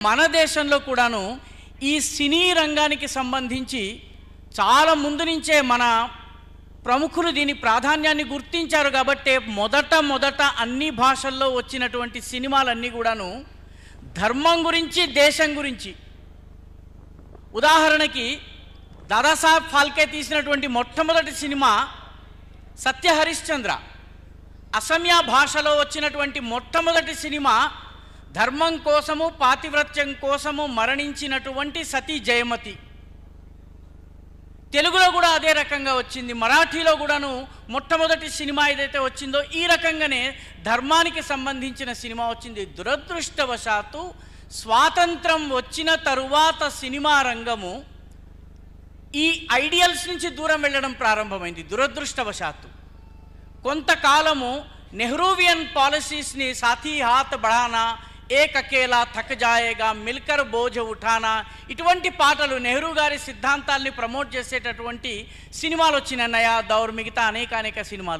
మన దేశంలో కూడాను ఈ సినీ రంగానికి సంబంధించి చాలా ముందు నుంచే మన ప్రముఖులు దీని ప్రాధాన్యాన్ని గుర్తించారు కాబట్టి మొదట అన్ని భాషల్లో వచ్చినటువంటి సినిమాలన్నీ కూడాను ధర్మం గురించి, దేశం గురించి. ఉదాహరణకి దాదాసాహెబ్ ఫాల్కే తీసినటువంటి మొట్టమొదటి సినిమా సత్య హరిశ్చంద్ర. అసమియా భాషలో వచ్చినటువంటి మొట్టమొదటి సినిమా ధర్మం కోసము, పాతివ్రత్యం కోసము మరణించినటువంటి సతీ జయమతి. తెలుగులో కూడా అదే రకంగా వచ్చింది. మరాఠీలో కూడాను మొట్టమొదటి సినిమా ఏదైతే వచ్చిందో ఈ రకంగానే ధర్మానికి సంబంధించిన సినిమా వచ్చింది. దురదృష్టవశాత్తు స్వాతంత్రం వచ్చిన తరువాత సినిమా రంగము ఈ ఐడియల్స్ నుంచి దూరం వెళ్ళడం ప్రారంభమైంది. దురదృష్టవశాత్తు కొంతకాలము నెహ్రూవియన్ పాలసీస్ని, సాథీ హాత్ బఢానా, ఏక్ అకేలా థక్ జాయేగా, మిల్కర్ బోझ ఉఠానా, ఇటువంటి పాటలు నెహ్రూ గారి సిద్ధాంతాల్ని ప్రమోట్ చేసేటటువంటి సినిమాలు వచ్చిన నయా దౌర్, మిగతా అనేక సినిమాలు.